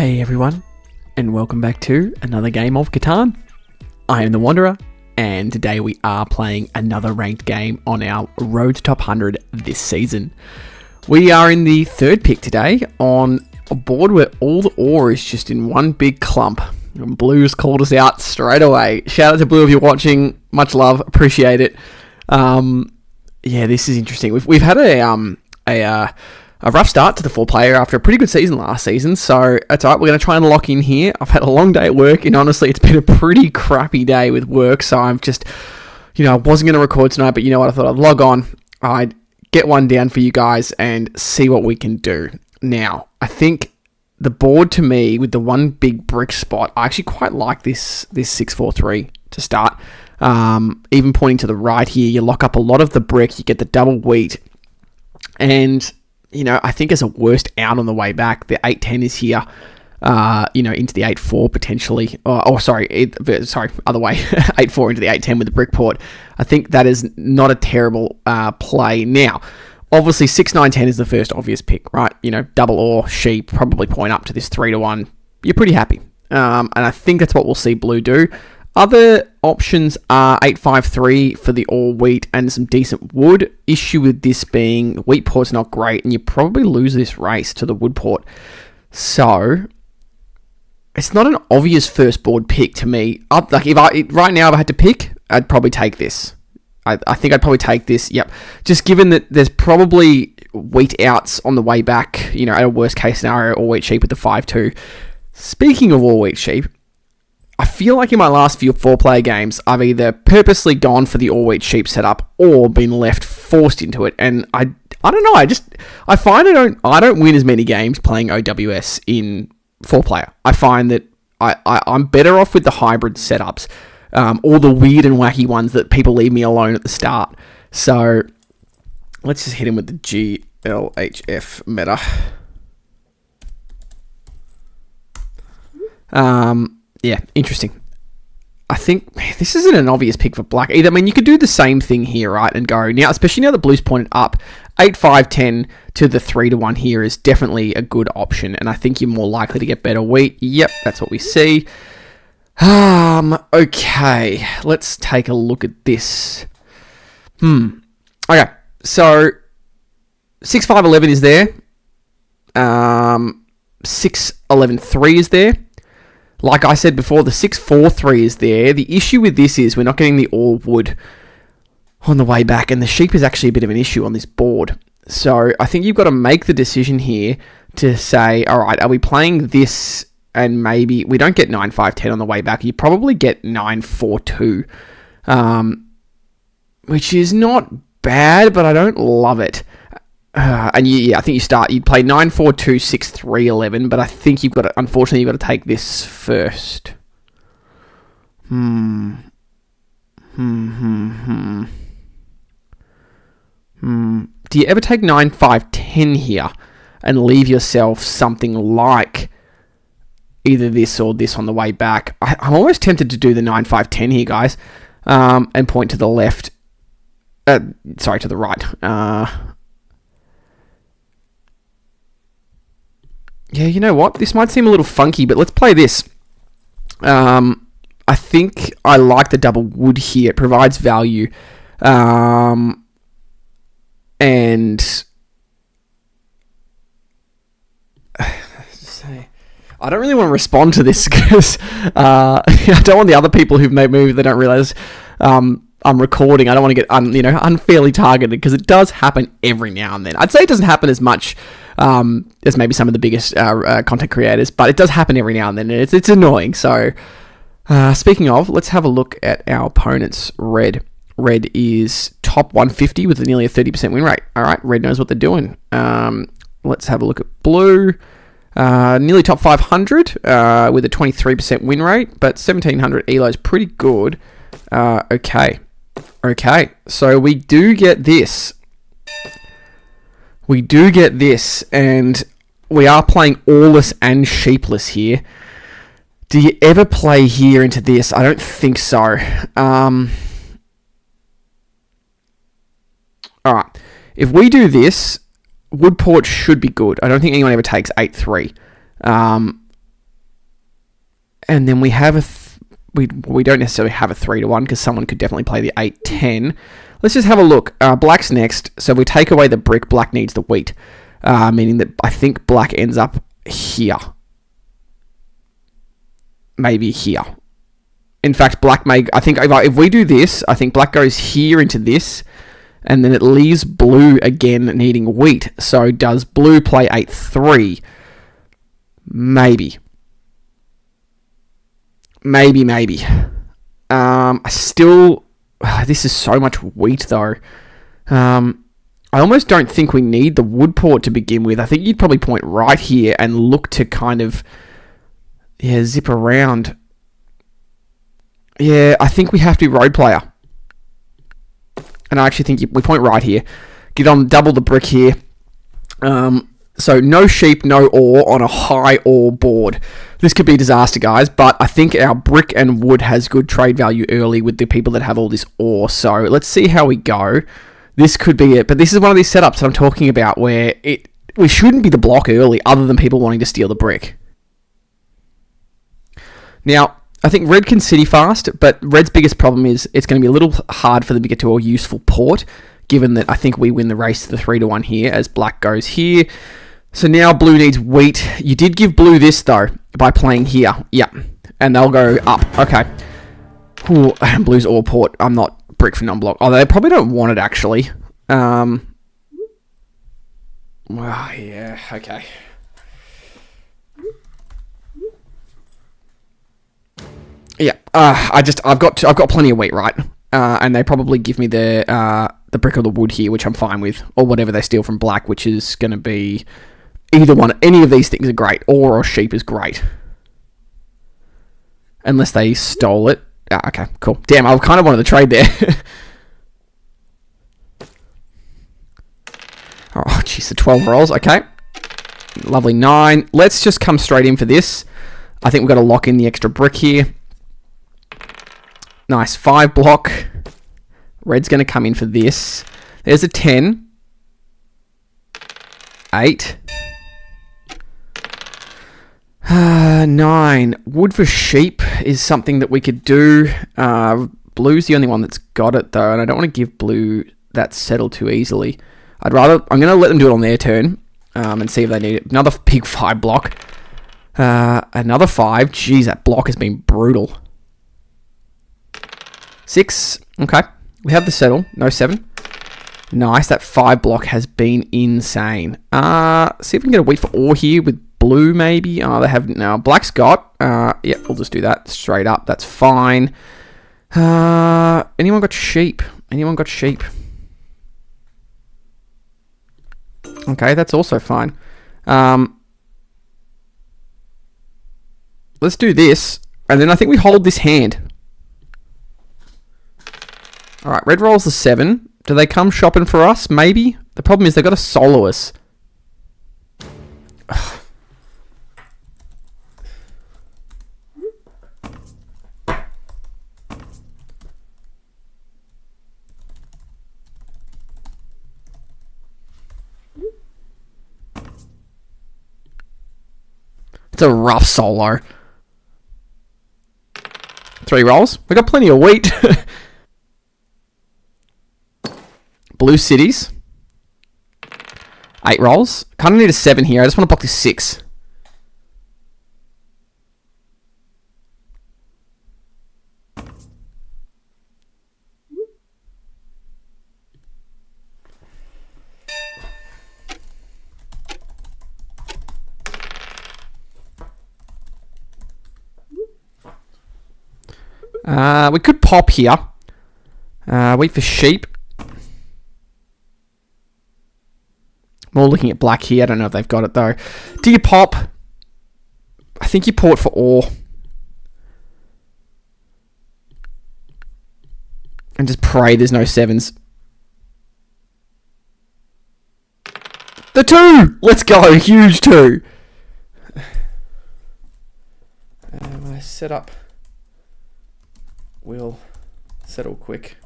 Hey everyone, and welcome back to another game of Catan. I am the Wanderer, and today we are playing another ranked game on our Road to Top 100 this season. We are in the third pick today on a board where all the ore is just in one big clump. And Blue's called us out straight away. Shout out to Blue if you're watching. Much love, appreciate it. Yeah, this is interesting. We've had a rough start to the 4-player after a pretty good season last season, so that's alright. We're going to try and lock in here. I've had a long day at work, and honestly, it's been a pretty crappy day with work, so I'm just, I wasn't going to record tonight, but you know what? I thought I'd log on, I'd get one down for you guys, and see what we can do. Now, I think the board to me, with the one big brick spot, I actually quite like this 6-4-3 to start. Even pointing to the right here, you lock up a lot of the brick, you get the double wheat, and I think as a worst out on the way back, the 8-10 is here, into the 8-4 potentially. Other way, 8-4 into the 8-10 with the brick port. I think that is not a terrible play. Now, obviously 6-9-10 is the first obvious pick, right? Double or sheep probably point up to this 3-1. You're pretty happy. And I think that's what we'll see Blue do. Other options are 8-5-3 for the all wheat and some decent wood. Issue with this being wheat port's not great, and you probably lose this race to the wood port. So it's not an obvious first board pick to me. If I had to pick, I'd probably take this. I think I'd probably take this. Yep. Just given that there's probably wheat outs on the way back. At a worst case scenario, all wheat sheep with the 5-2. Speaking of all wheat sheep, I feel like in my last few 4-player games, I've either purposely gone for the all-wheat sheep setup or been left forced into it. And I don't know. I find I don't win as many games playing OWS in 4-player. I find that I'm better off with the hybrid setups, or the weird and wacky ones that people leave me alone at the start. So let's just hit him with the GLHF meta. Yeah, interesting. I think this isn't an obvious pick for black either. I mean, you could do the same thing here, right, and go, now, especially now that Blue's pointed up, 8-5-10 to the 3-1 here is definitely a good option, and I think you're more likely to get better wheat. Yep, that's what we see. Okay, let's take a look at this. Okay, so 6-5-11 is there. 6-11-3 is there. Like I said before, the 6-4-3 is there. The issue with this is we're not getting the all wood on the way back, and the sheep is actually a bit of an issue on this board. So I think you've got to make the decision here to say, all right, are we playing this, and maybe we don't get 9-5-10 on the way back. You probably get 9-4-2, which is not bad, but I don't love it. I think you'd play 9-4-2, 6-3-11, but I think unfortunately you've got to take this first. Do you ever take 9-5-10 here and leave yourself something like either this or this on the way back? I'm almost tempted to do the 9-5-10 here, guys, and point to the left. To the right. Yeah, you know what? This might seem a little funky, but let's play this. I think I like the double wood here. It provides value. And I don't really want to respond to this because I don't want the other people who've made moves that don't realize I'm recording. I don't want to get unfairly targeted, because it does happen every now and then. I'd say it doesn't happen as much as maybe some of the biggest content creators, but it does happen every now and then, and it's annoying. So speaking of, let's have a look at our opponents. Red is top 150 with nearly a 30% win rate. All right, Red knows what they're doing. Let's have a look at Blue. Nearly top 500 with a 23% win rate, but 1700 elo is pretty good. Okay, so we do get this. And we are playing allless and sheepless here. Do you ever play here into this? I don't think so. Alright, if we do this, Woodport should be good. I don't think anyone ever takes 8-3. And then we have we don't necessarily have a 3-1 because someone could definitely play the 8-10. Let's just have a look. Black's next, so we take away the brick. Black needs the wheat, meaning that I think black ends up here. Maybe here. In fact, black may... I think if we do this, I think black goes here into this, and then it leaves blue again needing wheat. So does blue play 8-3? Maybe. Maybe. I still... This is so much wheat, though. I almost don't think we need the wood port to begin with. I think you'd probably point right here and look to kind of... Yeah, zip around. Yeah, I think we have to be road player. And I actually think we point right here. Get on double the brick here. So no sheep, no ore on a high ore board. This could be a disaster, guys, but I think our brick and wood has good trade value early with the people that have all this ore. So let's see how we go. This could be it, but this is one of these setups that I'm talking about where we shouldn't be the block early other than people wanting to steal the brick. Now, I think red can city fast, but red's biggest problem is it's going to be a little hard for them to get to a useful port, given that I think we win the race to the 3-1 here as black goes here. So now blue needs wheat. You did give blue this, though, by playing here. Yeah, and they'll go up. Okay. Ooh, blue's ore port. I'm not brick for non-block. Oh, they probably don't want it, actually. Well, yeah, okay. Yeah, I've got plenty of wheat, right? And they probably give me the brick or the wood here, which I'm fine with, or whatever they steal from black, which is going to be either one. Any of these things are great. Ore or sheep is great, unless they stole it. Okay, cool. Damn, I kind of wanted to trade there. Oh, jeez, the 12 rolls. Okay, lovely 9. Let's just come straight in for this. I think we've got to lock in the extra brick here. Nice, 5 block. Red's going to come in for this. There's a 10. 8. 9. Wood for sheep is something that we could do. Blue's the only one that's got it, though, and I don't want to give blue that settle too easily. I'm going to let them do it on their turn and see if they need it. Another big 5 block. Another 5. Jeez, that block has been brutal. 6. Okay. We have the settle. No 7. Nice. That 5 block has been insane. See if we can get a wheat for ore here with blue, maybe. Oh, they have... No, black's got... yeah, we'll just do that straight up. That's fine. Anyone got sheep? Anyone got sheep? Okay, that's also fine. Let's do this. And then I think we hold this hand. Alright, red rolls the 7. Do they come shopping for us? Maybe. The problem is they've got to solo us. It's a rough solo. 3 rolls. We got plenty of wheat. Blue cities. 8 rolls. Kind of need a 7 here. I just want to block this 6. We could pop here. Wait for sheep. More looking at black here. I don't know if they've got it, though. Do you pop? I think you port for ore. And just pray there's no 7s. The 2! Let's go! Huge 2! When I set up... We'll settle quick.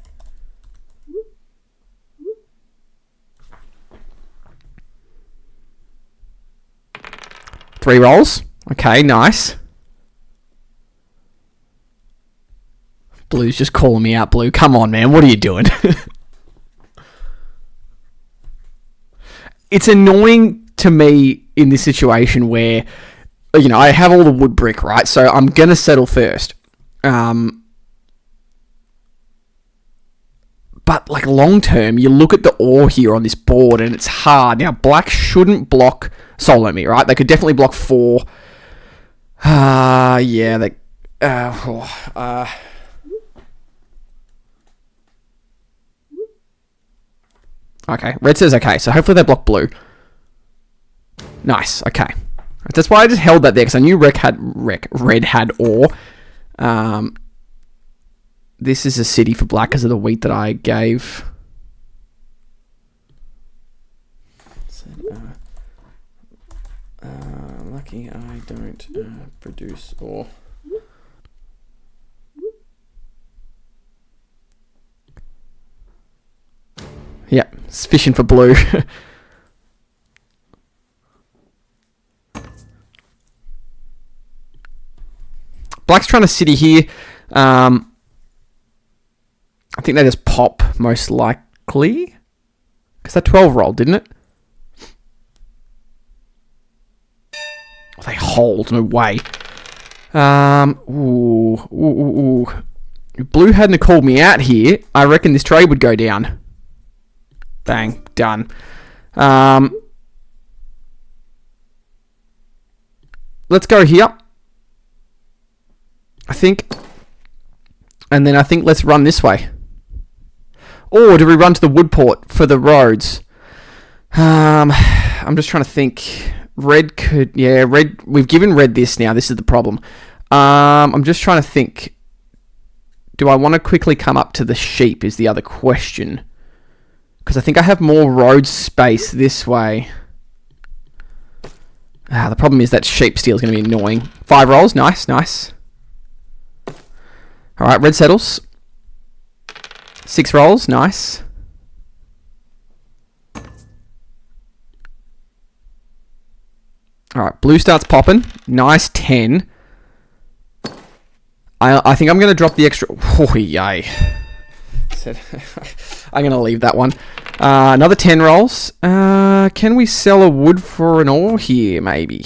Three rolls. Okay, nice. Blue's just calling me out, Blue. Come on, man. What are you doing? It's annoying to me in this situation where, you know, I have all the wood brick, right? So I'm going to settle first. But, like, long term, you look at the ore here on this board and it's hard. Now, black shouldn't block solo me, right? They could definitely block 4. Yeah, they... Okay, red says okay, so hopefully they block blue. Nice, okay. That's why I just held that there, because I knew red had ore. This is a city for black because of the wheat that I gave. Lucky I don't produce ore. Yeah, it's fishing for blue. Black's trying to city here. I think they just pop, most likely. Because that 12 rolled, didn't it? Oh, they hold, no way. If blue hadn't called me out here, I reckon this trade would go down. Bang, done. Let's go here. I think. And then I think let's run this way. Or do we run to the wood port for the roads? I'm just trying to think. Red could... Yeah, red... We've given red this now. This is the problem. I'm just trying to think. Do I want to quickly come up to the sheep is the other question. Because I think I have more road space this way. The problem is that sheep steal is going to be annoying. 5 rolls. Nice, nice. Alright, red settles. 6 rolls. Nice. Alright, blue starts popping. Nice 10. I think I'm going to drop the extra... Oh, yay. I'm going to leave that one. Another 10 rolls. Can we sell a wood for an ore here, maybe?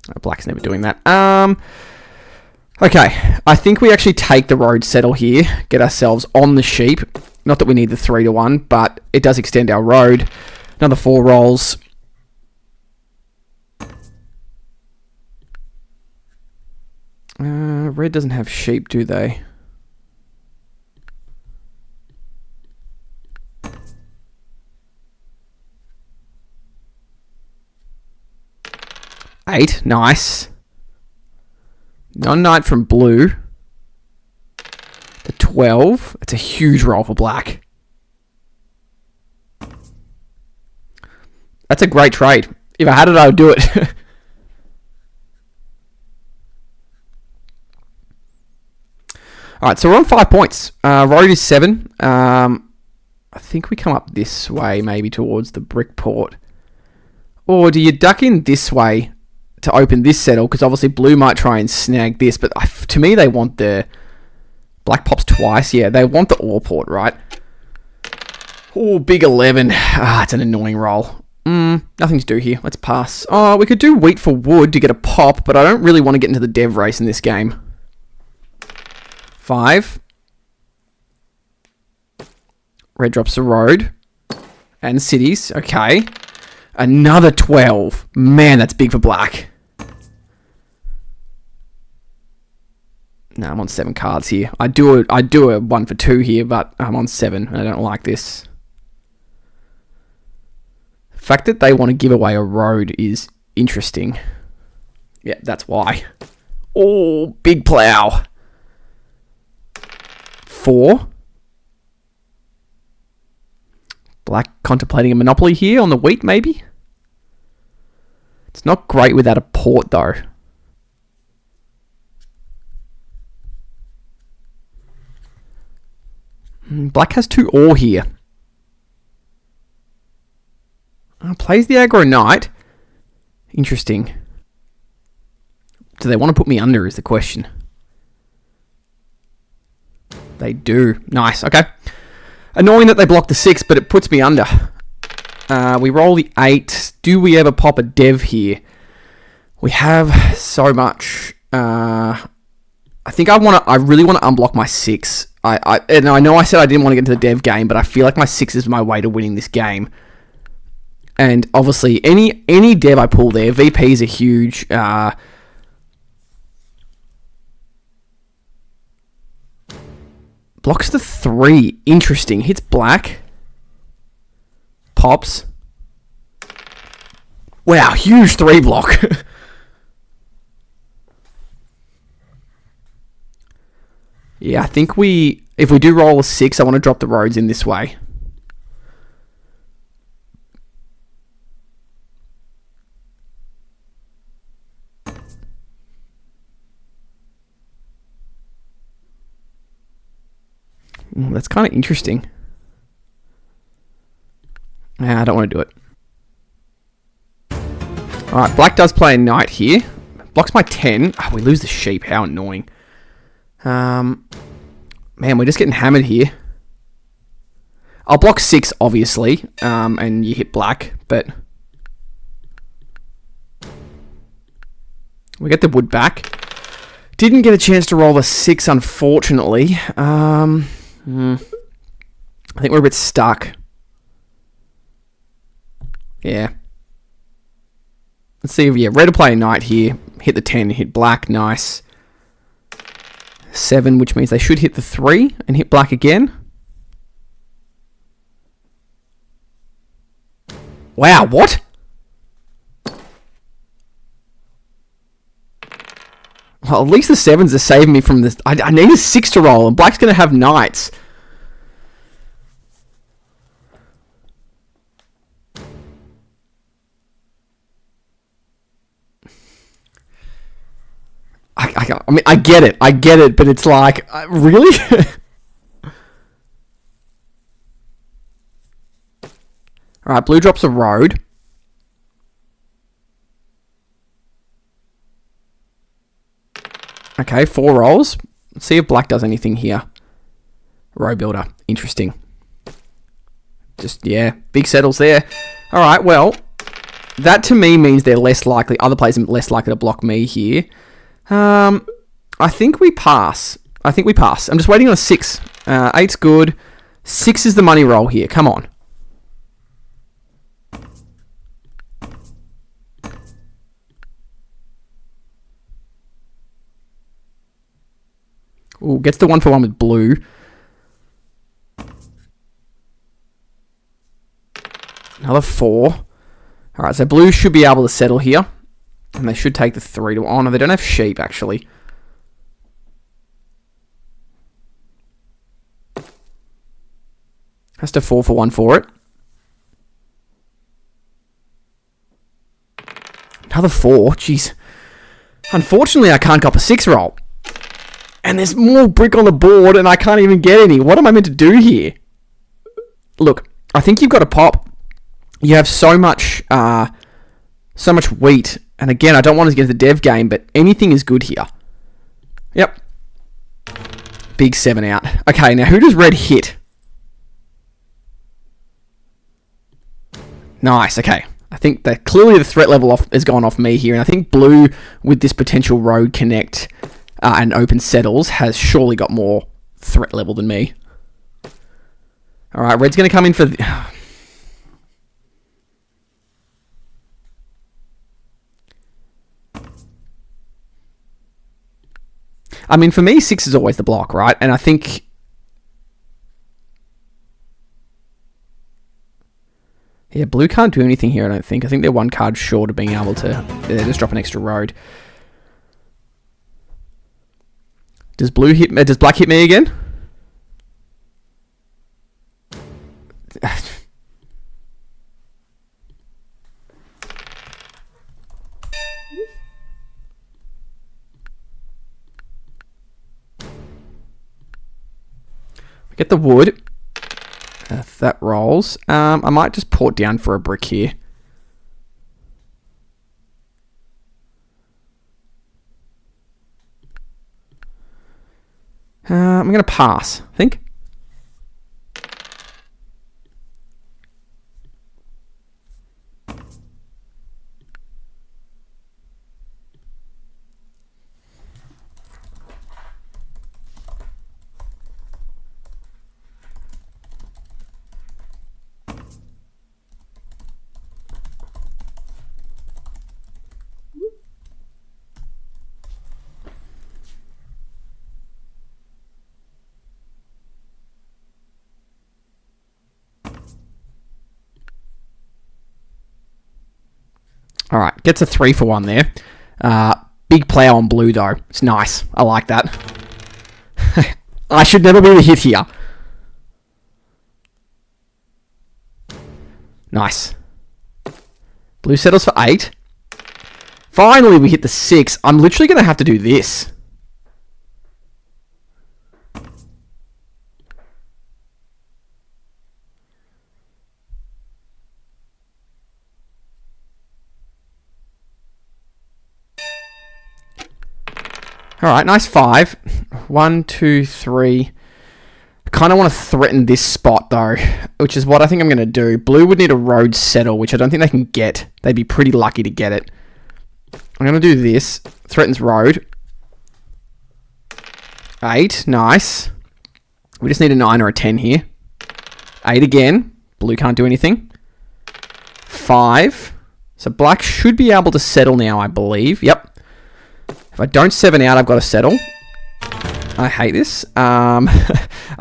Oh, black's never doing that. Okay. I think we actually take the road settle here. Get ourselves on the sheep. Not that we need the 3-to-1, but it does extend our road. Another 4 rolls. Red doesn't have sheep, do they? Eight, nice. Non-knight from blue. The 12. It's a huge roll for black. That's a great trade. If I had it, I would do it. Alright, so we're on 5 points. Road is 7. I think we come up this way, maybe towards the brick port. Or do you duck in this way to open this settle? Because obviously blue might try and snag this, but to me they want the... Black pops twice. Yeah, they want the ore port, right? Oh, big 11. It's an annoying roll. Nothing to do here. Let's pass. Oh, we could do wheat for wood to get a pop, but I don't really want to get into the dev race in this game. 5. Red drops the road. And cities. Okay. Another 12. Man, that's big for black. No, I'm on 7 cards here. I do a 1 for 2 here, but I'm on 7 and I don't like this. The fact that they want to give away a road is interesting. Yeah, that's why. Oh, big plow. 4. Black contemplating a monopoly here on the wheat, maybe? It's not great without a port, though. Black has 2 ore here. Plays the aggro knight. Interesting. Do they want to put me under is the question. They do. Nice. Okay. Annoying that they block the 6, but it puts me under. We roll the 8. Do we ever pop a dev here? We have so much. I think I really want to unblock my 6. And I know I said I didn't want to get into the dev game, but I feel like my 6 is my way to winning this game. And obviously, any dev I pull there, VPs are huge. Blocks the 3. Interesting. Hits black. Pops. Wow, huge 3 block. Yeah, I think if we do roll a 6, I want to drop the roads in this way. That's kind of interesting. Nah, I don't want to do it. Alright, black does play a knight here. Blocks my 10. Oh, we lose the sheep. How annoying. Man, we're just getting hammered here. I'll block 6, obviously, and you hit black, but we get the wood back. Didn't get a chance to roll the 6, unfortunately. I think we're a bit stuck. Yeah. Let's see if red will play a knight here. Hit the 10, hit black, nice. 7, which means they should hit the 3 and hit black again. Wow, what? Well, at least the 7s are saving me from this. I need a 6 to roll, and black's going to have knights. I mean, I get it, but it's like, really? Alright, blue drops a road. Okay, 4 rolls. Let's see if black does anything here. Road builder. Interesting. Just, yeah, big settles there. Alright, well, that to me means they're less likely, other players are less likely to block me here. I think we pass. I'm just waiting on a 6. 8's good. 6 is the money roll here. Come on. Ooh, gets the 1-for-1 with blue. Another 4. Alright, so blue should be able to settle here. And they should take the 3 to... Oh, no, they don't have sheep, actually. Has to 4-for-1 for it. Another 4. Jeez. Unfortunately, I can't cop a 6 roll. And there's more brick on the board, and I can't even get any. What am I meant to do here? Look, I think you've got to pop. You have so much wheat. And again, I don't want to get into the dev game, but anything is good here. Yep. Big 7 out. Okay, now who does red hit? Nice, okay. I think that clearly the threat level has gone off me here, and I think blue, with this potential road connect and open settles, has surely got more threat level than me. Alright, red's going to come in for... I mean, for me, 6 is always the block, right? And I think... Yeah, blue can't do anything here, I don't think. I think they're 1 card short of being able to... just drop an extra road. Does black hit me again? Get the wood. If that rolls. I might just port down for a brick here. I'm going to pass, I think. All right, gets a 3 for 1 there. Big player on blue, though. It's nice. I like that. I should never be the hit here. Nice. Blue settles for 8. Finally, we hit the 6. I'm literally going to have to do this. All right, nice 5. 1, 2, 3. I kind of want to threaten this spot, though, which is what I think I'm going to do. Blue would need a road settle, which I don't think they can get. They'd be pretty lucky to get it. I'm going to do this. Threatens road. 8. Nice. We just need a 9 or a 10 here. 8 again. Blue can't do anything. 5. So black should be able to settle now, I believe. Yep. If I don't 7 out, I've got to settle. I hate this. I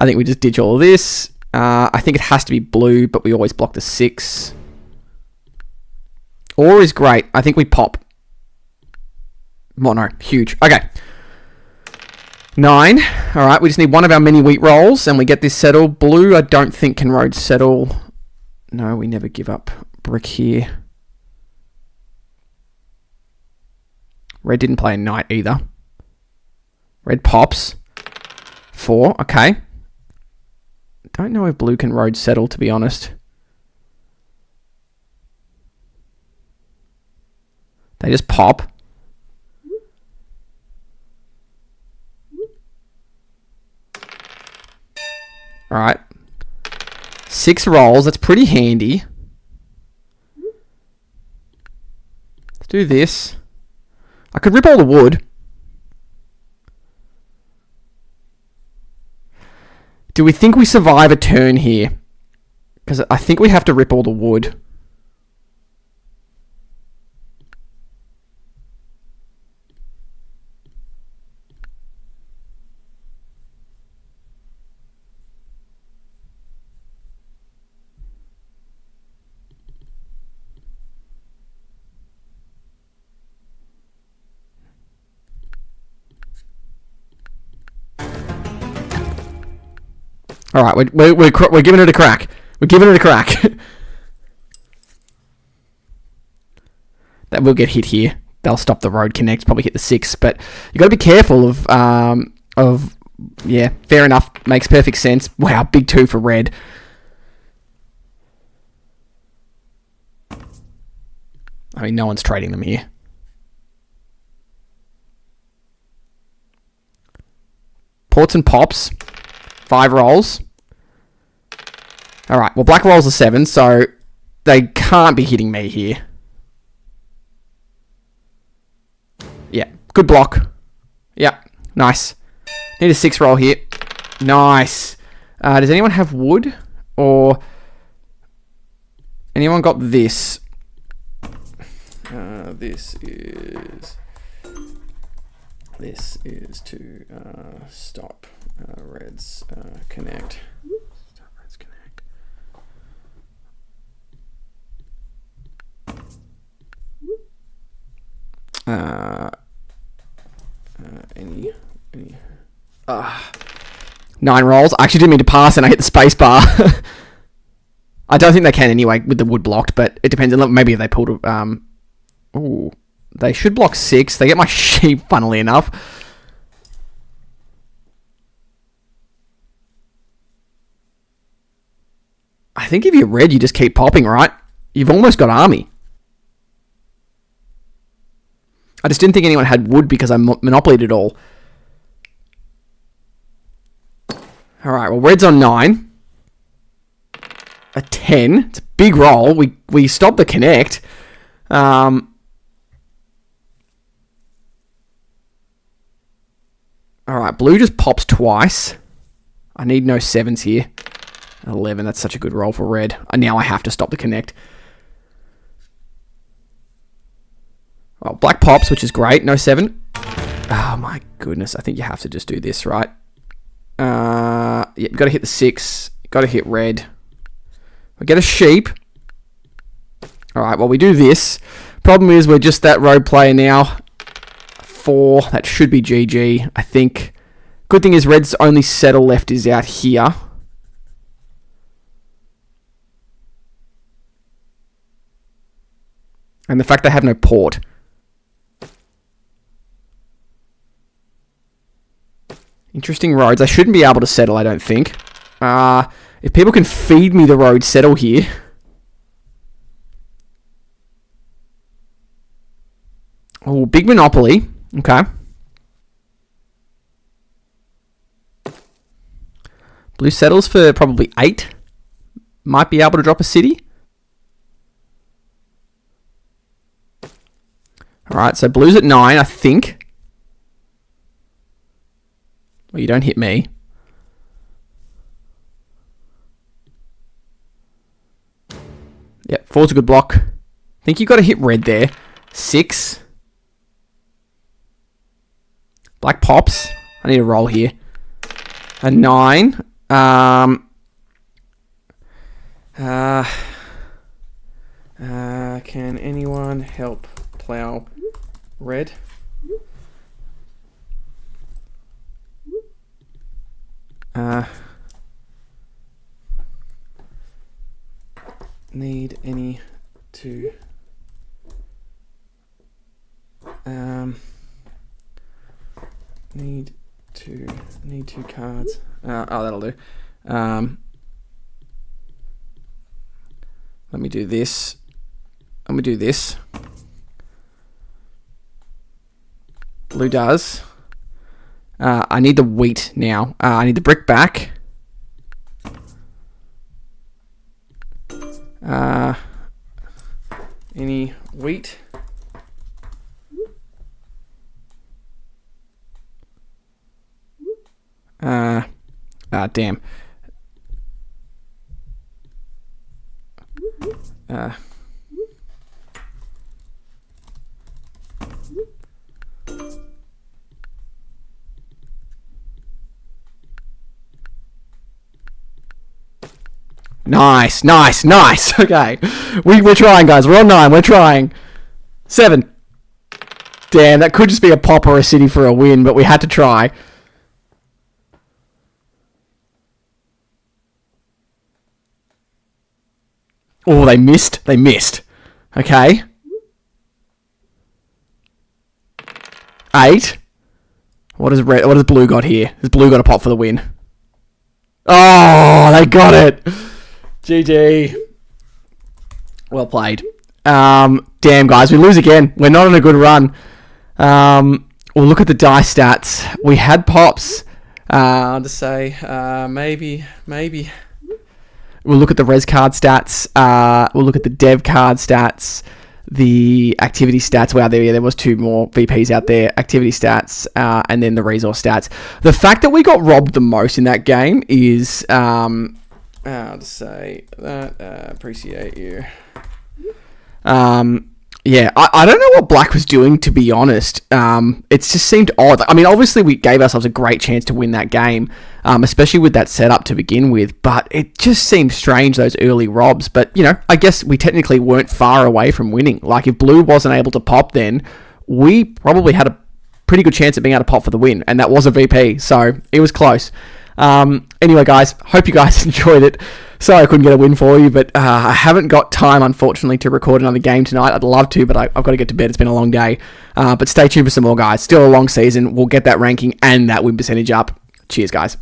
think we just ditch all of this. I think it has to be blue, but we always block the 6. Or is great. I think we pop. Oh, no. Huge. Okay. 9. All right. We just need one of our mini wheat rolls, and we get this settle. Blue, I don't think can road settle. No, we never give up brick here. Red didn't play a knight either. Red pops. 4. Okay. Don't know if blue can road settle, to be honest. They just pop. All right. 6 rolls. That's pretty handy. Let's do this. I could rip all the wood. Do we think we survive a turn here? Because I think we have to rip all the wood. All right, we're giving it a crack. We're giving it a crack. That will get hit here. They'll stop the road connect, probably hit the 6. But you got to be careful of yeah, fair enough. Makes perfect sense. Wow, big 2 for red. I mean, no one's trading them here. Ports and pops. 5 rolls. All right, well, black rolls a 7, so they can't be hitting me here. Yeah, good block. Yeah, nice. Need a 6 roll here. Nice. Does anyone have wood? Or anyone got this? This is to stop reds connect. Stop reds connect. Any 9 rolls. I actually didn't mean to pass and I hit the space bar. I don't think they can anyway with the wood blocked, but it depends. Maybe if they pulled ooh, they should block 6. They get my sheep, funnily enough. I think if you're red, you just keep popping, right? You've almost got army. I just didn't think anyone had wood because I monopolied it all. All right, well, red's on 9. A 10. It's a big roll. We stopped the connect. All right, blue just pops twice. I need no 7s here. 11, that's such a good roll for red. And now I have to stop the connect. Oh, black pops, which is great. No 7. Oh my goodness, I think you have to just do this, right? Yeah, you've got to hit the 6. You've got to hit red. We get a sheep. All right, well, we do this. Problem is we're just that road player now. 4, that should be GG, I think. Good thing is red's only settle left is out here. And the fact they have no port. Interesting roads. I shouldn't be able to settle, I don't think. If people can feed me the road, settle here. Oh, big monopoly. Okay. Blue settles for probably 8. Might be able to drop a city. Alright, so blue's at 9, I think. Well, you don't hit me. Yep, 4's a good block. I think you got to hit red there. 6. Black pops. I need a roll here. A 9. Can anyone help plow red? Need any to need 2 cards. Oh, that'll do. Let me do this. Let me do this. Blue does. I need the wheat now. I need the brick back. Any wheat? Damn. Nice, nice, nice. Okay. We're trying, guys. We're on 9. We're trying. 7. Damn, that could just be a pop or a city for a win, but we had to try. Oh, they missed. They missed. Okay. 8. What has blue got here? Has blue got a pop for the win? Oh, they got it. GG. Well played. Damn, guys, we lose again. We're not on a good run. We'll look at the die stats. We had pops. I'll just say, maybe. We'll look at the res card stats. We'll look at the dev card stats. The activity stats. Wow, there was 2 more VPs out there. Activity stats, and then the resource stats. The fact that we got robbed the most in that game is, I'll just say that, appreciate you. Yeah, I don't know what Black was doing, to be honest. It just seemed odd. I mean, obviously we gave ourselves a great chance to win that game, especially with that setup to begin with, but it just seemed strange, those early robs. But, you know, I guess we technically weren't far away from winning. Like, if blue wasn't able to pop then, we probably had a pretty good chance of being able to pop for the win, and that was a VP, so it was close. Anyway, guys, hope you guys enjoyed it. Sorry I couldn't get a win for you, but I haven't got time, unfortunately, to record another game tonight. I'd love to, but I've got to get to bed. It's been a long day. But stay tuned for some more, guys. Still a long season. We'll get that ranking and that win percentage up. Cheers, guys.